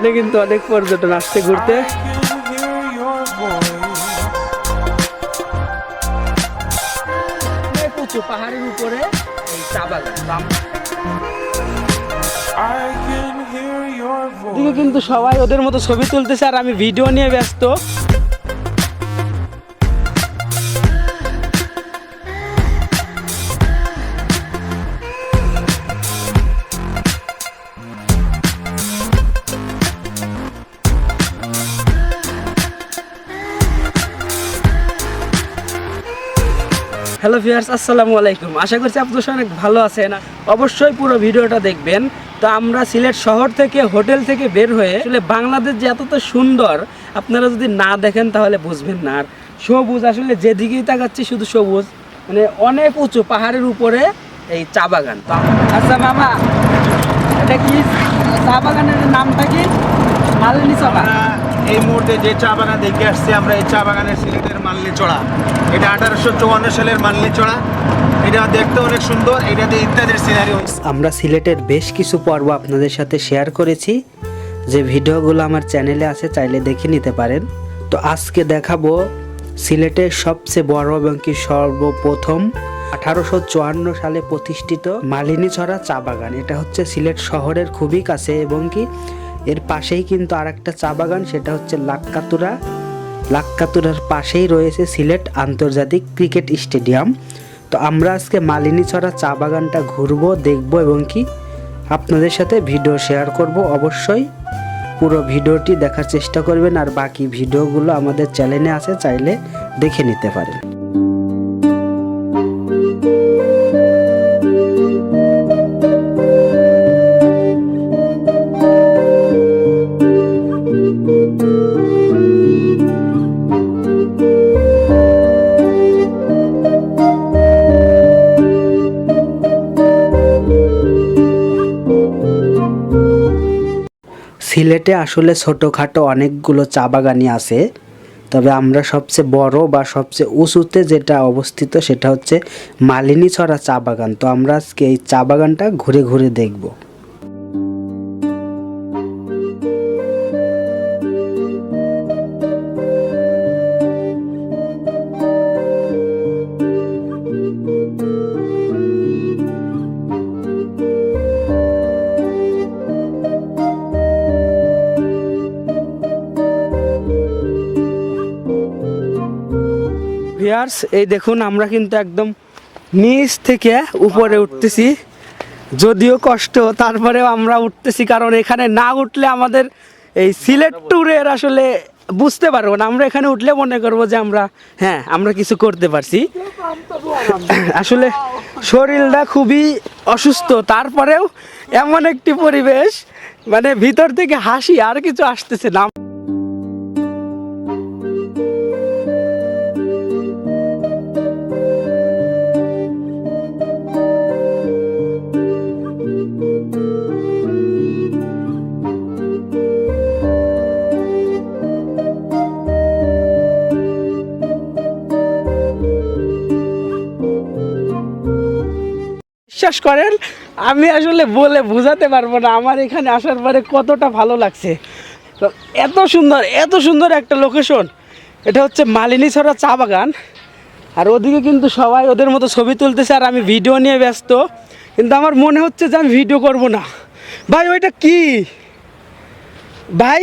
এখানে কিন্তু অনেক পর্যটন আসছে ঘুরতে। পাহাড়ের উপরে এই চা বাগান, কিন্তু সবাই ওদের মতো ছবি তুলতেছে আর আমি ভিডিও নিয়ে ব্যস্ত। হ্যালো ভিউয়ার্স, আসসালামু আলাইকুম। আশা করছি আপনারা অনেক ভালো আছেন। অবশ্যই পুরো ভিডিওটা দেখবেন। তো আমরা সিলেট শহর থেকে হোটেল থেকে বের হয়ে আসলে বাংলাদেশ যে এতটা সুন্দর আপনারা যদি না দেখেন তাহলে বুঝবেন না। আর সবুজ, আসলে যেদিকেই তাকাচ্ছি শুধু সবুজ, মানে অনেক উঁচু পাহাড়ের উপরে এই চা বাগান। আচ্ছা মামা, এটা কি চা বাগানের নামটা কি? মালিনী চড়া। এই মুহূর্তে যে চা বাগান দেখে আসছি আমরা, এই চা বাগানের সিলেটের মালিনী চড়া। এটা 1854 সালের মালিনী চড়া। এটা দেখতে অনেক সুন্দর। এটাতে ইত্যাদির সিনারি। আমরা সিলেটের বেশ কিছু পর্ব আপনাদের সাথে শেয়ার করেছি, যে ভিডিওগুলো আমার চ্যানেলে আছে, চাইলে দেখে নিতে পারেন। তো আজকে দেখাবো সিলেটের সবচেয়ে বড় এবং কি সর্বপ্রথম 1854 সালে প্রতিষ্ঠিত মালিনী চড়া চা বাগান। এটা হচ্ছে সিলেট শহরের খুবই কাছে এবং কি এর পাশেই কিন্তু আরেকটা চা বাগান, সেটা হচ্ছে লাক্কাতুরার পাশেই রয়েছে সিলেট আন্তর্জাতিক ক্রিকেট স্টেডিয়াম। তো আমরা আজকে মালিনী চড়া চা বাগানটা ঘুরবো, দেখবো এবং কি আপনাদের সাথে ভিডিও শেয়ার করব। অবশ্যই পুরো ভিডিওটি দেখার চেষ্টা করবেন, আর বাকি ভিডিওগুলো আমাদের চ্যানেলে আছে, চাইলে দেখে নিতে পারেন। সিলেটে আসলে ছোটোখাটো অনেকগুলো চা বাগানই আছে, তবে আমরা সবচেয়ে বড় বা সবচেয়ে উঁচুতে যেটা অবস্থিত সেটা হচ্ছে মালিনী চড়া চা বাগান। তো আমরা আজকে এই চা বাগানটা ঘুরে ঘুরে দেখব। ভিউয়ার্স, এই দেখুন আমরা কিন্তু একদম নিচ থেকে উপরে উঠতেছি। যদিও কষ্ট, তারপরেও আমরা উঠতেছি, কারণ এখানে না উঠলে আমাদের এই সিলেট ট্যুরের আসলে বুঝতে পারবো না। আমরা এখানে উঠলে মনে করবো যে আমরা কিছু করতে পারছি। আসলে শরীরটা খুবই অসুস্থ, তারপরেও এমন একটি পরিবেশ, মানে ভিতর থেকে হাসি আর কিছু আসতেছে না। বিশ্বাস করেন, আমি আসলে বলে বোঝাতে পারবো না আমার এখানে আসার পরে কতটা ভালো লাগছে। তো এত সুন্দর একটা লোকেশন। এটা হচ্ছে মালিনী চড়া চা বাগান, আর ওদিকে কিন্তু সবাই ওদের মতো ছবি তুলতেছে আর আমি ভিডিও নিয়ে ব্যস্ত। কিন্তু আমার মনে হচ্ছে যে আমি ভিডিও করব না। ভাই ওইটা কি? ভাই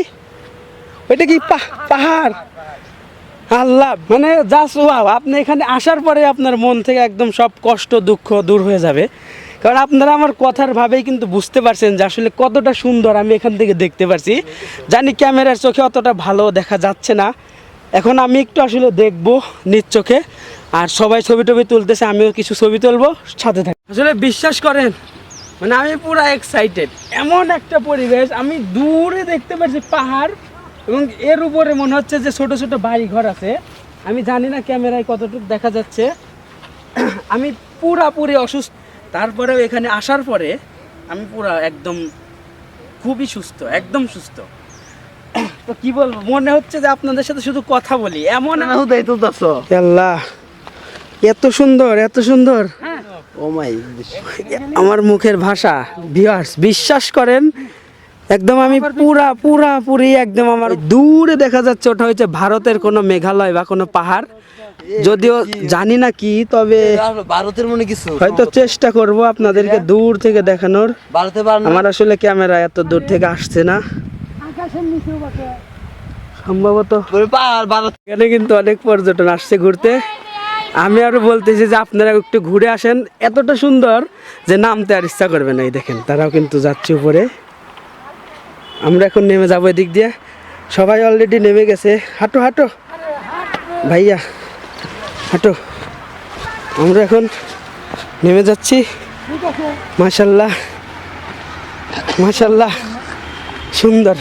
ওইটা কি পাহাড়? আল্লাহ, মানে জাস্ট ওয়াও। আপনি এখানে আসার পরে আপনার মন থেকে একদম সব কষ্ট দুঃখ দূর হয়ে যাবে, কারণ আপনারা আমার কথার ভাবেই কিন্তু বুঝতে পারছেন যে আসলে কতটা সুন্দর আমি এখান থেকে দেখতে পারছি। জানি ক্যামেরার চোখে অতটা ভালো দেখা যাচ্ছে না, এখন আমি একটু আসলে দেখবো নিজ চোখে। আর সবাই ছবি টবি তুলতেছে, আমিও কিছু ছবি তুলবো, সাথে থাকি। আসলে বিশ্বাস করেন, মানে আমি পুরো এক্সাইটেড। এমন একটা পরিবেশ, আমি দূরে দেখতে পাচ্ছি পাহাড় এবং এর উপরে মনে হচ্ছে যে ছোট ছোট বাড়ি ঘর আছে। আমি জানি না ক্যামেরায় কতটুকু দেখা যাচ্ছে। আমি পুরাপুরি অসুস্থ, তারপরেও এখানে আসার পরে আমি পুরা একদম খুবই সুস্থ, একদম সুস্থ। তো কি বলবো, মনে হচ্ছে যে আপনাদের সাথে শুধু কথা বলি, এমন আল্লাহ, এত সুন্দর, এত সুন্দর। ও মাই, আমার মুখের ভাষা। ভিউয়ার্স, বিশ্বাস করেন একদম আমি পুরি একদম আমার দূরে দেখা যাচ্ছে ওটা হচ্ছে ভারতের কোনো মেঘালয় বা কোনো পাহাড়, যদিও জানি না কি, তবে ভারতের মনে কিছু হয়তো চেষ্টা করব আপনাদেরকে দূর থেকে দেখানোর। ভারতে পার আমার আসলে ক্যামেরা এত দূর থেকে আসছে না সম্ভবত। ভারত এখানে কিন্তু অনেক পর্যটন আসছে ঘুরতে। আমি আরো বলতেছি যে আপনারা একটু ঘুরে আসেন, এতটা সুন্দর যে নামতে আর ইচ্ছা করবে না। এই দেখেন তারাও কিন্তু যাচ্ছে উপরে, আমরা এখন নেমে যাবো এদিক দিয়ে। সবাই অলরেডি নেমে গেছে। হাঁটো হাঁটো ভাইয়া, হাঁটো। আমরা এখন নেমে যাচ্ছি। মাশাল্লাহ মাশাল্লাহ, সুন্দর।